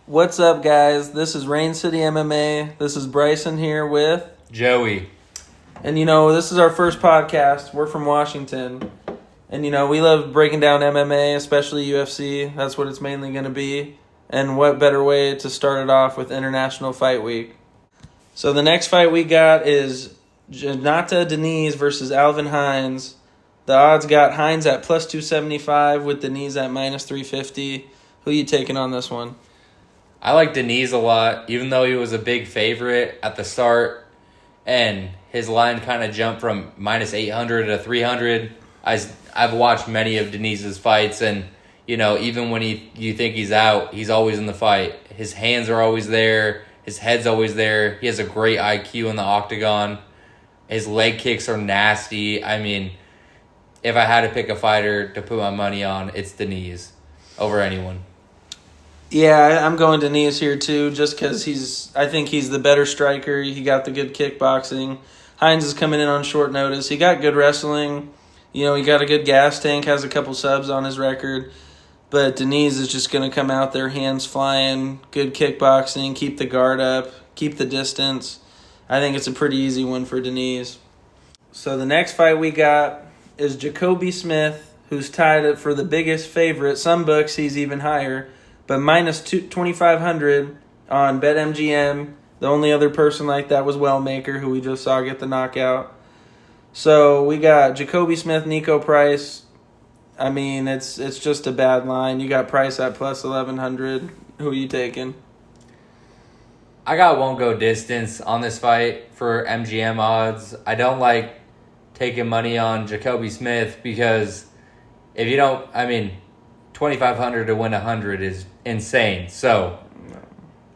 What's up, guys? This is Rain City MMA. This is Bryson here with Joey. And this is our first podcast. We're from Washington. And we love breaking down MMA, especially UFC. That's what it's mainly going to be. And what better way to start it off with International Fight Week. So the next fight we got is Jonata Deniz versus Alvin Hines. The odds got Hines at plus 275 with Deniz at minus 350. Who you taking on this one? I like Deniz a lot, even though he was a big favorite at the start, and his line kind of jumped from minus 800 to 300. I've watched many of Deniz's fights, and even when you think he's out, he's always in the fight. His hands are always there. His head's always there. He has a great IQ in the octagon. His leg kicks are nasty. I mean, if I had to pick a fighter to put my money on, it's Deniz over anyone. Yeah, I'm going Deniz here too, just because I think he's the better striker. He got the good kickboxing. Hines is coming in on short notice. He got good wrestling. He got a good gas tank, has a couple subs on his record. But Deniz is just going to come out there, hands flying, good kickboxing, keep the guard up, keep the distance. I think it's a pretty easy one for Deniz. So the next fight we got is Jacoby Smith, who's tied up for the biggest favorite. Some books he's even higher. But minus 2,500 on BetMGM. The only other person like that was Wellmaker, who we just saw get the knockout. So we got Jacoby Smith, Nico Price. I mean, it's just a bad line. You got Price at plus 1,100. Who are you taking? I got won't go distance on this fight for MGM odds. I don't like taking money on Jacoby Smith because if you don't, 2,500 to win 100 is insane. So,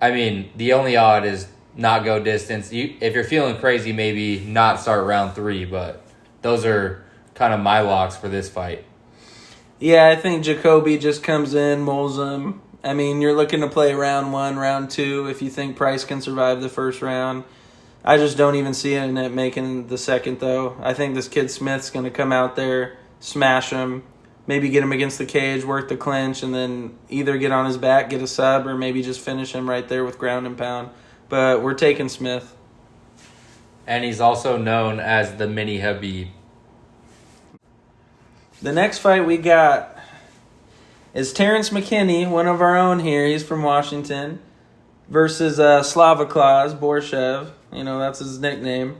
the only odd is not go distance. If you're feeling crazy, maybe not start round 3, but those are kind of my locks for this fight. Yeah, I think Jacoby just comes in, moles him. You're looking to play round 1, round 2, if you think Price can survive the first round. I just don't even see it making the second, though. I think this kid Smith's going to come out there, smash him, maybe get him against the cage, work the clinch, and then either get on his back, get a sub, or maybe just finish him right there with ground and pound. But we're taking Smith. And he's also known as the mini Habib. The next fight we got is Terrence McKinney, one of our own here. He's from Washington, versus Slavaklaus Borshev. That's his nickname.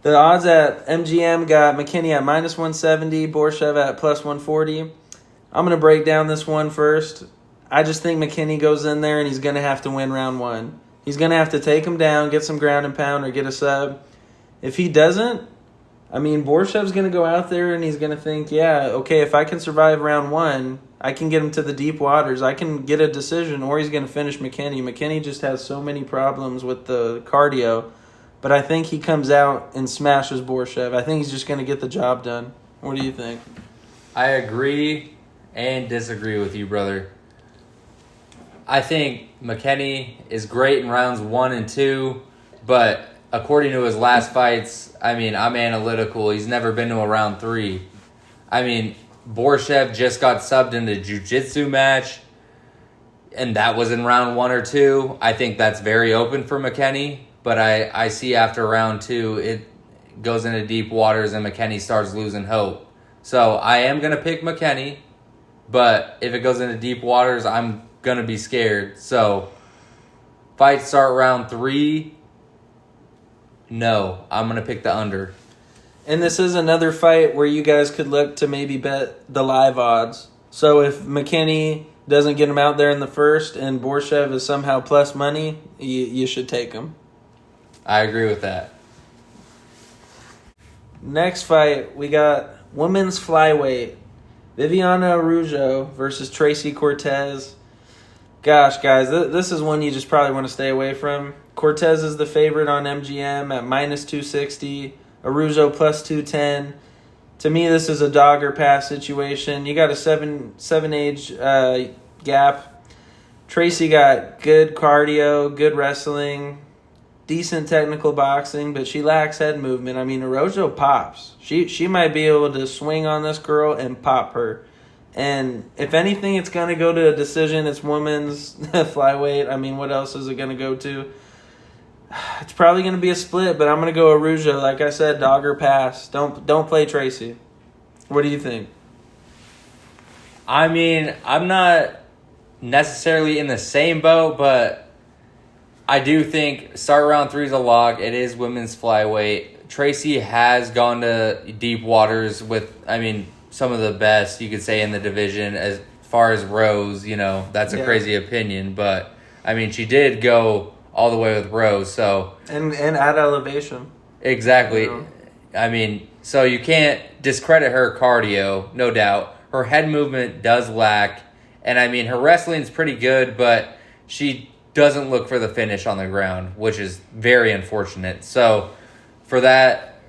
The odds at MGM got McKinney at minus 170, Borshev at plus 140. I'm going to break down this one first. I just think McKinney goes in there and he's going to have to win round 1. He's going to have to take him down, get some ground and pound, or get a sub. If he doesn't, Borshev's going to go out there and he's going to think, yeah, okay, if I can survive round 1, I can get him to the deep waters. I can get a decision, or he's going to finish McKinney. McKinney just has so many problems with the cardio. But I think he comes out and smashes Borshev. I think he's just going to get the job done. What do you think? I agree and disagree with you, brother. I think McKinney is great in rounds 1 and 2, but according to his last fights, I'm analytical. He's never been to a round 3. Borshev just got subbed in a jiu-jitsu match, and that was in round 1 or 2. I think that's very open for McKinney. But I see after round 2, it goes into deep waters and McKinney starts losing hope. So I am going to pick McKinney, but if it goes into deep waters, I'm going to be scared. So fight start round 3, no, I'm going to pick the under. And this is another fight where you guys could look to maybe bet the live odds. So if McKinney doesn't get him out there in the first and Borshev is somehow plus money, you should take him. I agree with that. Next fight, we got women's flyweight. Viviana Araujo versus Tracy Cortez. Gosh, guys, this is one you just probably want to stay away from. Cortez is the favorite on MGM at minus 260. Araujo plus 210. To me, this is a dog or pass situation. You got a seven age gap. Tracy got good cardio, good wrestling, decent technical boxing, but she lacks head movement. Araujo pops. She might be able to swing on this girl and pop her. And if anything, it's going to go to a decision. It's women's flyweight. I mean, what else is it going to go to? It's probably going to be a split, but I'm going to go Araujo. Like I said, dog or pass. Don't play Tracy. What do you think? I mean, I'm not necessarily in the same boat, but I do think start round 3 is a lock. It is women's flyweight. Tracy has gone to deep waters with, I mean, some of the best, you could say, in the division. As far as Rose, that's a crazy opinion. But, I mean, she did go all the way with Rose. So And at elevation. Exactly. I mean, so you can't discredit her cardio, no doubt. Her head movement does lack. And, I mean, her wrestling's pretty good, but she doesn't look for the finish on the ground, which is very unfortunate. So, for that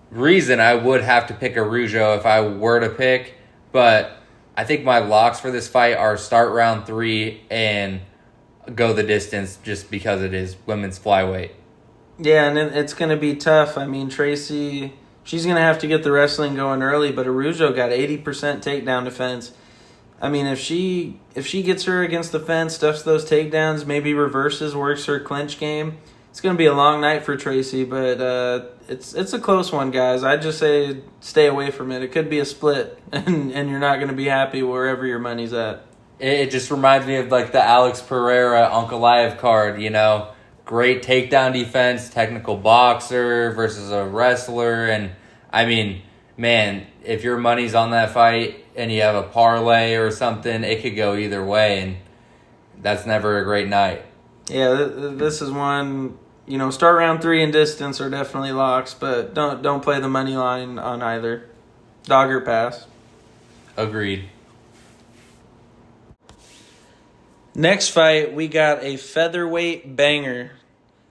reason, I would have to pick Araujo if I were to pick. But I think my locks for this fight are start round 3 and go the distance just because it is women's flyweight. Yeah, and it's going to be tough. I mean, Tracy, she's going to have to get the wrestling going early, but Araujo got 80% takedown defense. I mean, if she gets her against the fence, stuffs those takedowns, maybe reverses, works her clinch game, it's going to be a long night for Tracy, but it's a close one, guys. I'd just say stay away from it. It could be a split, and you're not going to be happy wherever your money's at. It just reminds me of like the Alex Pereira Ankalaev card, Great takedown defense, technical boxer versus a wrestler. And, I mean, man, if your money's on that fight and you have a parlay or something, it could go either way, and that's never a great night. Yeah, this is one, start round 3 and distance are definitely locks, but don't play the money line on either. Dog or pass. Agreed. Next fight, we got a featherweight banger.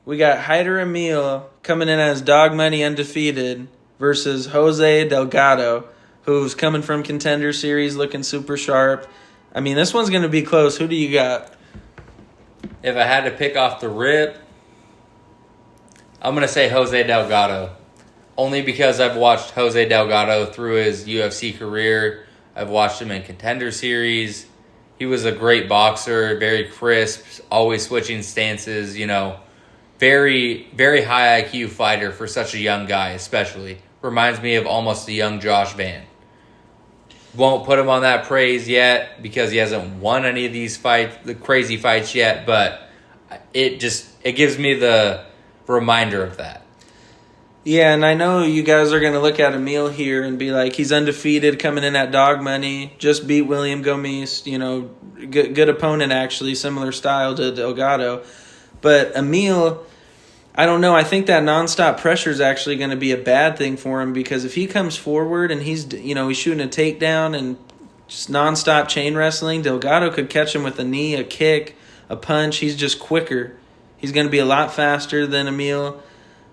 We got Hyder Emil coming in as dog money undefeated versus Jose Delgado, who's coming from Contender Series looking super sharp. I mean, this one's going to be close. Who do you got? If I had to pick off the rip, I'm going to say Jose Delgado. Only because I've watched Jose Delgado through his UFC career. I've watched him in Contender Series. He was a great boxer, very crisp, always switching stances, very, very high IQ fighter for such a young guy, especially. Reminds me of almost a young Josh Van. Won't put him on that praise yet because he hasn't won any of these fights, the crazy fights yet, but it gives me the reminder of that. Yeah, and I know you guys are going to look at Emil here and be like, he's undefeated, coming in at dog money, just beat William Gomis, good opponent actually, similar style to Delgado. But Emil, I don't know, I think that nonstop pressure is actually going to be a bad thing for him, because if he comes forward and he's shooting a takedown and just nonstop chain wrestling, Delgado could catch him with a knee, a kick, a punch. He's just quicker. He's going to be a lot faster than Emil.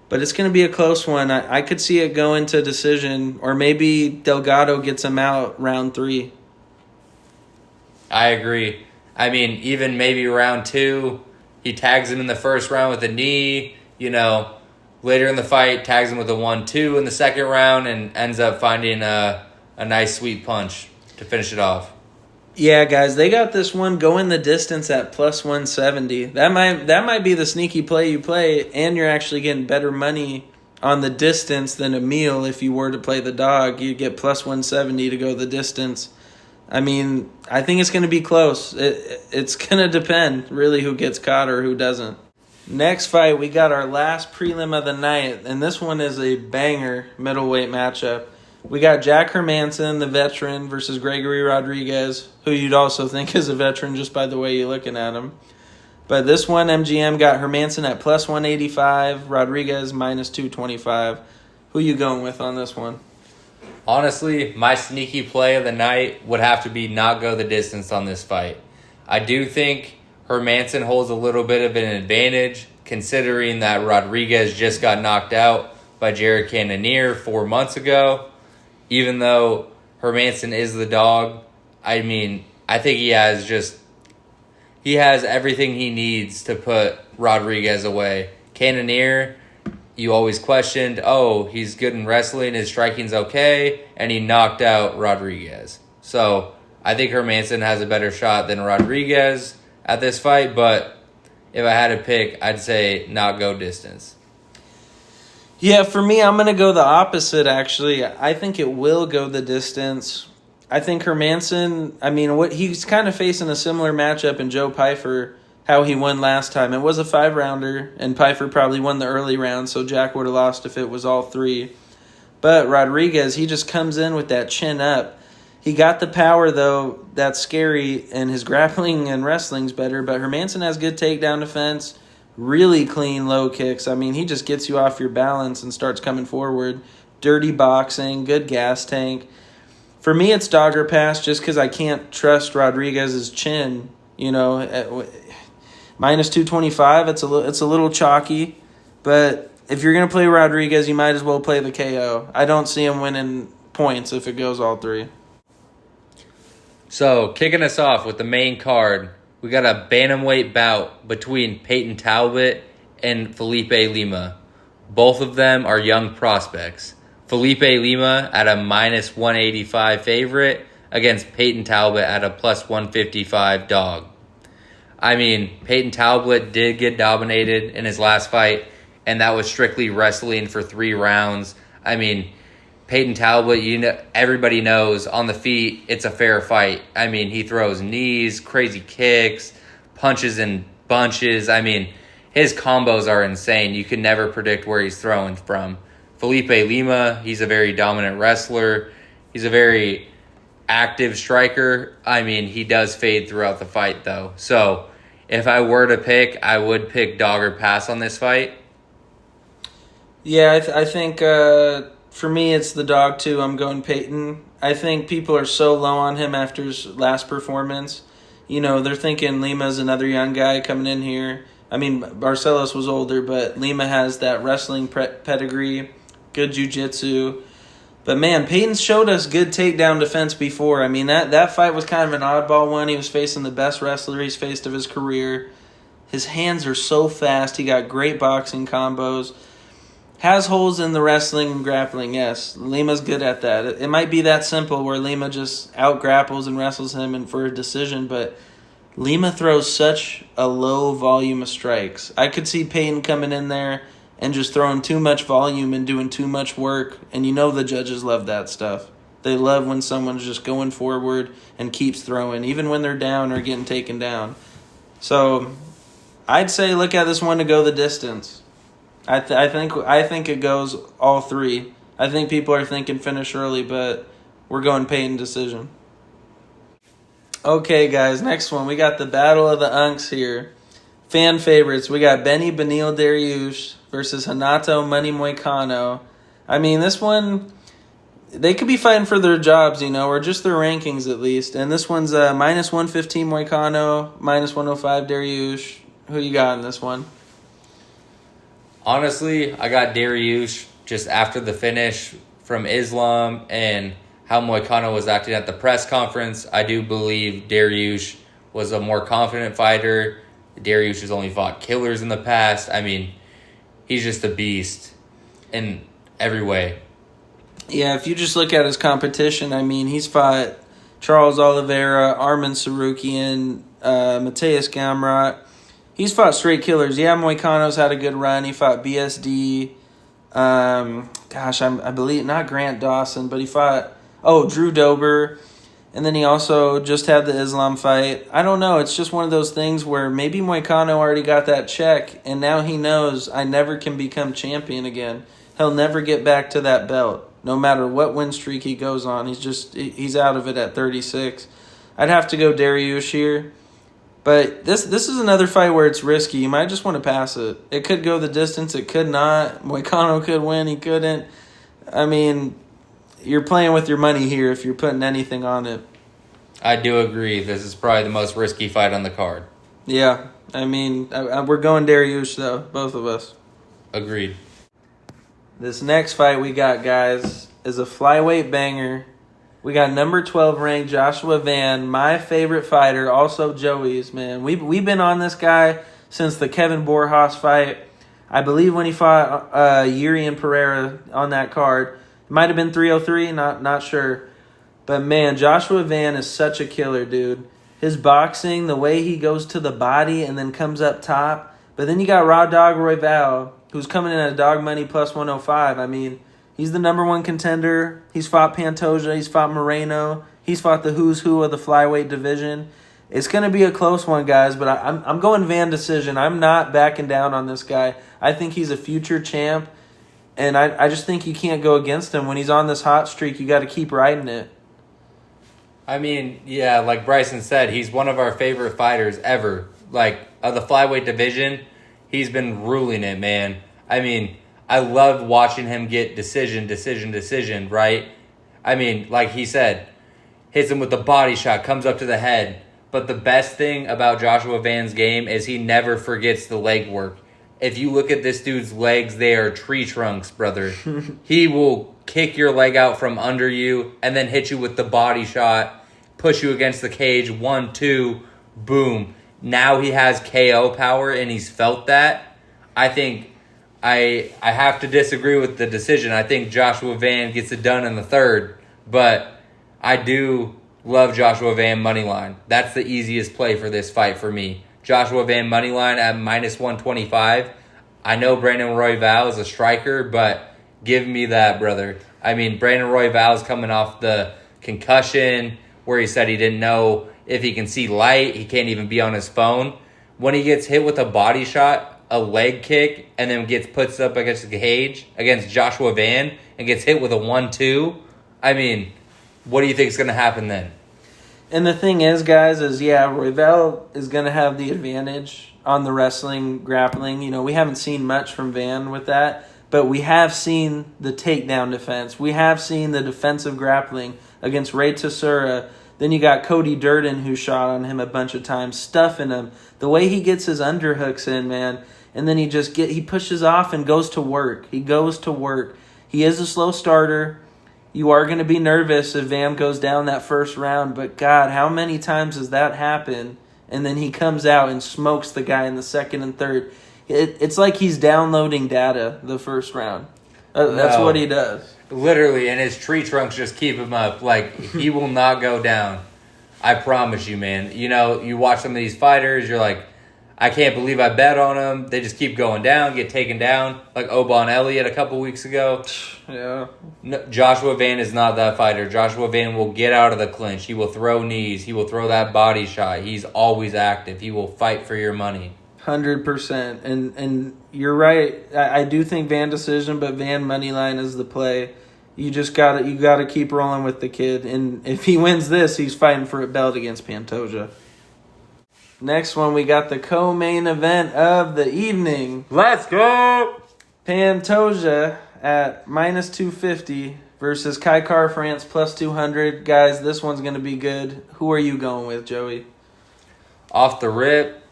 But it's going to be a close one. I could see it going to decision, or maybe Delgado gets him out round 3. I agree. I mean, even maybe round 2, he tags him in the first round with a knee. Later in the fight, tags him with a 1-2 in the second round and ends up finding a nice sweet punch to finish it off. Yeah, guys, they got this one going the distance at plus 170. That might be the sneaky play you play, and you're actually getting better money on the distance than Emil. If you were to play the dog, you get plus 170 to go the distance. I mean, I think it's going to be close. It's going to depend, really, who gets caught or who doesn't. Next fight, we got our last prelim of the night, and this one is a banger middleweight matchup. We got Jack Hermansson, the veteran, versus Gregory Rodriguez, who you'd also think is a veteran just by the way you're looking at him. But this one, MGM got Hermansson at plus 185, Rodriguez minus 225. Who you going with on this one? Honestly, my sneaky play of the night would have to be not go the distance on this fight. I do think Hermansson holds a little bit of an advantage, considering that Rodriguez just got knocked out by Jared Cannonier 4 months ago. Even though Hermansson is the dog, I mean, I think he has everything he needs to put Rodriguez away. Cannonier, you always questioned, he's good in wrestling, his striking's okay, and he knocked out Rodriguez. So I think Hermanson has a better shot than Rodriguez at this fight, but if I had to pick, I'd say not go distance. Yeah, for me, I'm going to go the opposite, actually. I think it will go the distance. I think Hermanson, he's kind of facing a similar matchup in Joe Pyfer, how he won last time. It was a 5-rounder, and Pyfer probably won the early round, so Jack would have lost if it was all 3. But Rodriguez, he just comes in with that chin up. He got the power, though. That's scary, and his grappling and wrestling's better. But Hermanson has good takedown defense, really clean low kicks. He just gets you off your balance and starts coming forward. Dirty boxing, good gas tank. For me, it's dogger pass just because I can't trust Rodriguez's chin. Minus 225, it's a little chalky. But if you're going to play Rodriguez, you might as well play the KO. I don't see him winning points if it goes all 3. So, kicking us off with the main card, we got a bantamweight bout between Peyton Talbot and Felipe Lima. Both of them are young prospects. Felipe Lima at a minus 185 favorite against Peyton Talbot at a plus 155 dog. Peyton Talbot did get dominated in his last fight, and that was strictly wrestling for 3 rounds. Peyton Talbot, everybody knows on the feet, it's a fair fight. He throws knees, crazy kicks, punches in bunches. His combos are insane. You can never predict where he's throwing from. Felipe Lima, he's a very dominant wrestler. He's a very active striker. He does fade throughout the fight, though. So, if I were to pick, I would pick dog or pass on this fight. Yeah, I think for me it's the dog too. I'm going Peyton. I think people are so low on him after his last performance. They're thinking Lima's another young guy coming in here. Barcelos was older, but Lima has that wrestling pedigree, good jiu-jitsu. But man, Peyton showed us good takedown defense before. That fight was kind of an oddball one. He was facing the best wrestler he's faced of his career. His hands are so fast. He got great boxing combos. Has holes in the wrestling and grappling, yes. Lima's good at that. It might be that simple where Lima just out-grapples and wrestles him and for a decision, but Lima throws such a low volume of strikes. I could see Peyton coming in there and just throwing too much volume and doing too much work, and the judges love that stuff. They love when someone's just going forward and keeps throwing, even when they're down or getting taken down. So I'd say look at this one to go the distance. I think it goes all 3. I think people are thinking finish early, but we're going Peyton decision. Okay, guys, next one. We got the Battle of the Unks here. Fan favorites. We got Benny Benil Dariush versus Hanato Money Moicano. This one, they could be fighting for their jobs, or just their rankings at least. And this one's minus 115 Moicano, minus 105 Dariush. Who you got in this one? Honestly, I got Dariush just after the finish from Islam and how Moicano was acting at the press conference. I do believe Dariush was a more confident fighter. Dariush has only fought killers in the past. He's just a beast in every way. Yeah, if you just look at his competition, he's fought Charles Oliveira, Arman Sarukian, Mateus Gamrot. He's fought straight killers. Yeah, Moicano's had a good run. He fought BSD. I believe, not Grant Dawson, but he fought, Drew Dober. And then he also just had the Islam fight. I don't know. It's just one of those things where maybe Moicano already got that check, and now he knows I never can become champion again. He'll never get back to that belt, no matter what win streak he goes on. He's out of it at 36. I'd have to go Dariush here. But this is another fight where it's risky. You might just want to pass it. It could go the distance. It could not. Moicano could win. He couldn't. You're playing with your money here if you're putting anything on it. I do agree. This is probably the most risky fight on the card. Yeah. We're going Dariush, though, both of us. Agreed. This next fight we got, guys, is a flyweight banger. We got number 12 ranked Joshua Van, my favorite fighter, also Joey's, man. We've been on this guy since the Kevin Borjas fight. I believe when he fought Yuri and Pereira on that card. It might have been 303, not sure. But, man, Joshua Van is such a killer, dude. His boxing, the way he goes to the body and then comes up top. But then you got Raw Dog Royval, who's coming in at dog money plus 105. I mean, he's the number one contender. He's fought Pantoja. He's fought Moreno. He's fought the who's who of the flyweight division. It's going to be a close one, guys, but I'm going Van decision. I'm not backing down on this guy. I think he's a future champ, and I just think you can't go against him. When he's on this hot streak, you got to keep riding it. I mean, yeah, like Bryson said, he's one of our favorite fighters ever. Like, of the flyweight division, he's been ruling it, man. I mean, I love watching him get decision, right? I mean, like he said, hits him with the body shot, comes up to the head. But the best thing about Joshua Van's game is he never forgets the leg work. If you look at this dude's legs, they are tree trunks, brother. He will kick your leg out from under you and then hit you with the body shot, push you against the cage, 1, 2, boom. Now he has KO power and he's felt that. I think I have to disagree with the decision. I think Joshua Van gets it done in the third, but I do love Joshua Van moneyline. That's the easiest play for this fight for me. Joshua Van moneyline at minus 125. I know Brandon Royval is a striker, but give me that, brother. I mean, Brandon Royval is coming off the concussion where he said he didn't know if he can see light. He can't even be on his phone. When he gets hit with a body shot, a leg kick, and then puts up against the cage against Joshua Van and gets hit with a 1-2, I mean, what do you think is going to happen then? And the thing is, guys, Royval is going to have the advantage on the wrestling, grappling. You know, we haven't seen much from Van with that, but we have seen the takedown defense. We have seen the defensive grappling against Ray Tessura. Then you got Cody Durden, who shot on him a bunch of times, stuffing him. The way he gets his underhooks in, man, and then he pushes off and goes to work. He goes to work. He is a slow starter. You are going to be nervous if Van goes down that first round, but God, how many times has that happened? And then he comes out and smokes the guy in the second and third. It's like he's downloading data the first round. That's what he does. Literally, and his tree trunks just keep him up. Like, he will not go down. I promise you, man. You know, you watch some of these fighters, you're like, I can't believe I bet on them. They just keep going down, get taken down, like Obon Elliott a couple weeks ago. Yeah. No, Joshua Van is not that fighter. Joshua Van will get out of the clinch. He will throw knees. He will throw that body shot. He's always active. He will fight for your money. 100%. And you're right. I do think Van decision, but Van moneyline is the play. You just gotta keep rolling with the kid. And if he wins this, he's fighting for a belt against Pantoja. Next one, we got the co-main event of the evening. Let's go! Pantoja at minus 250 versus Kai Car France plus 200. Guys, this one's going to be good. Who are you going with, Joey? Off the rip,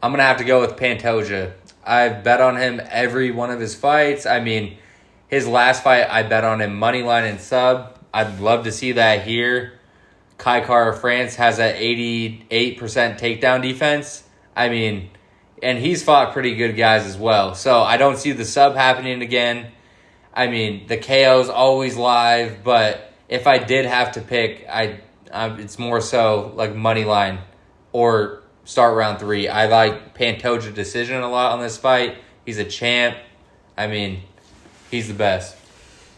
I'm going to have to go with Pantoja. I've bet on him every one of his fights. I mean, his last fight, I bet on him money line and sub. I'd love to see that here. Kai Car France has an 88% takedown defense. I mean, and he's fought pretty good guys as well. So I don't see the sub happening again. I mean, the KO's always live, but if I did have to pick, it's more so like money line or start round 3. I like Pantoja decision a lot on this fight. He's a champ. I mean, he's the best.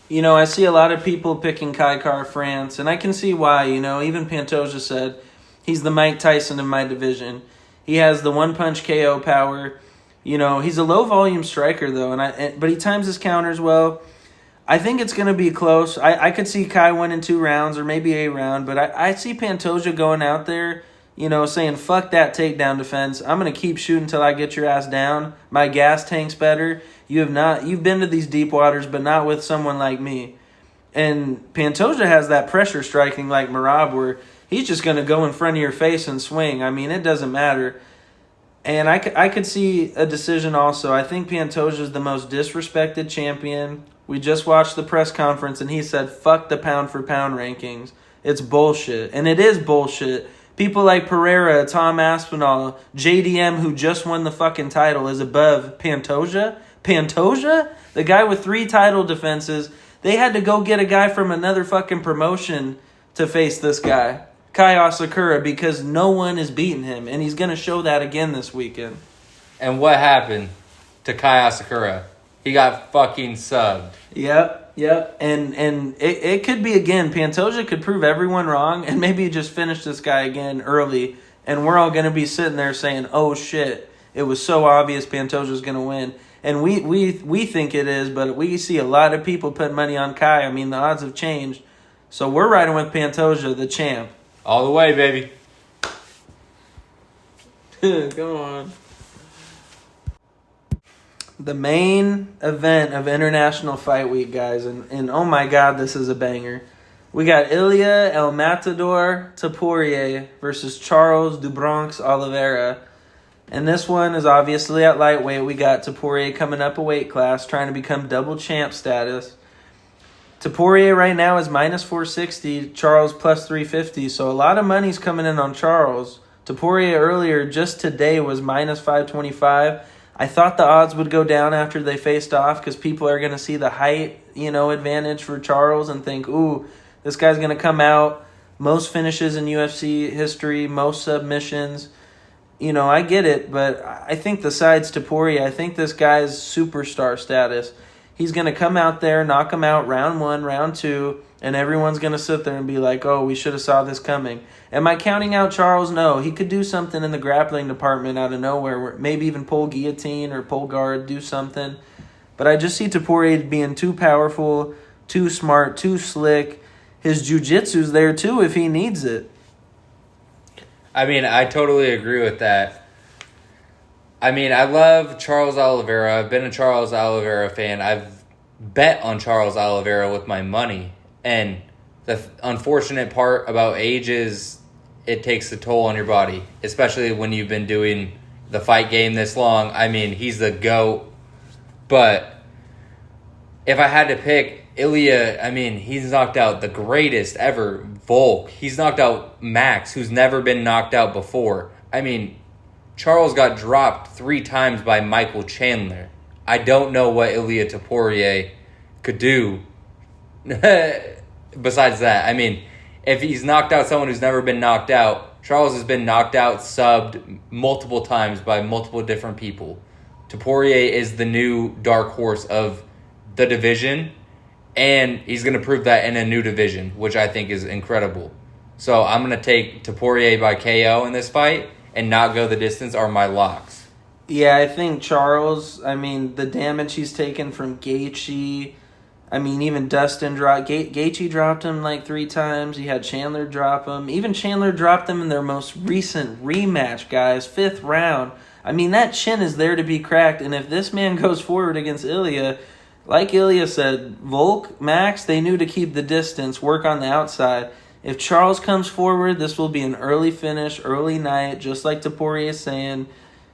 You know, I see a lot of people picking Kai Car France, and I can see why. You know, even Pantoja said he's the Mike Tyson of my division. He has the one-punch KO power. You know, he's a low-volume striker, though, but he times his counters well. I think it's going to be close. I could see Kai winning 2 rounds or maybe a round, but I see Pantoja going out there, you know, saying, fuck that takedown defense. I'm going to keep shooting until I get your ass down. My gas tank's better. You've been to these deep waters, but not with someone like me. And Pantoja has that pressure striking like Merab, where he's just going to go in front of your face and swing. I mean, it doesn't matter. And I could see a decision also. I think Pantoja is the most disrespected champion. We just watched the press conference, and he said, fuck the pound-for-pound rankings. It's bullshit. And it is bullshit. People like Pereira, Tom Aspinall, JDM, who just won the fucking title, is above Pantoja. Pantoja? The guy with 3 title defenses. They had to go get a guy from another fucking promotion to face this guy, Kai Asakura, because no one is beating him, and he's going to show that again this weekend. And what happened to Kai Asakura? He got fucking subbed. Yep. And it could be, again, Pantoja could prove everyone wrong and maybe just finish this guy again early, and we're all going to be sitting there saying, oh, shit, it was so obvious Pantoja's going to win. And we think it is, but we see a lot of people putting money on Kai. I mean, the odds have changed. So we're riding with Pantoja, the champ. All the way, baby. Come on. The main event of International Fight Week, guys, and oh my God, this is a banger. We got Ilya El Matador Topuria versus Charles do Bronx Oliveira. And this one is obviously at lightweight. We got Topuria coming up a weight class, trying to become double champ status. Topuria right now is minus 460, Charles plus 350, so a lot of money's coming in on Charles. Topuria earlier, just today, was minus 525. I thought the odds would go down after they faced off because people are going to see the height, advantage for Charles and think, ooh, this guy's going to come out. Most finishes in UFC history, most submissions. I get it, but I think the side's Topuria. I think this guy's superstar status. He's going to come out there, knock him out round 1, round 2, and everyone's going to sit there and be like, oh, we should have saw this coming. Am I counting out Charles? No. He could do something in the grappling department out of nowhere, maybe even pull guillotine or pull guard, do something. But I just see Topuria being too powerful, too smart, too slick. His jiu-jitsu's there too if he needs it. I mean, I totally agree with that. I mean, I love Charles Oliveira. I've been a Charles Oliveira fan. I've bet on Charles Oliveira with my money. And the unfortunate part about age is it takes a toll on your body, especially when you've been doing the fight game this long. I mean, he's the GOAT. But if I had to pick Ilya, I mean, he's knocked out the greatest ever, Volk. He's knocked out Max, who's never been knocked out before. I mean, Charles got dropped 3 times by Michael Chandler. I don't know what Ilya Topuria could do besides that. I mean, if he's knocked out someone who's never been knocked out, Charles has been knocked out, subbed multiple times by multiple different people. Topuria is the new dark horse of the division, and he's going to prove that in a new division, which I think is incredible. So I'm going to take Topuria by KO in this fight and not go the distance are my locks. Yeah, I think Charles, the damage he's taken from Gaethje, even Dustin dropped, Gaethje dropped him like 3 times. He had Chandler drop him. Even Chandler dropped him in their most recent rematch, guys, 5th round. That chin is there to be cracked, and if this man goes forward against Ilya, like Ilya said, Volk, Max, they knew to keep the distance, work on the outside. If Charles comes forward, this will be an early finish, early night, just like Topuria is saying.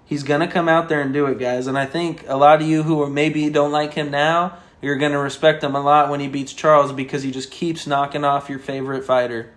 He's going to come out there and do it, guys. And I think a lot of you who maybe don't like him now, you're going to respect him a lot when he beats Charles because he just keeps knocking off your favorite fighter.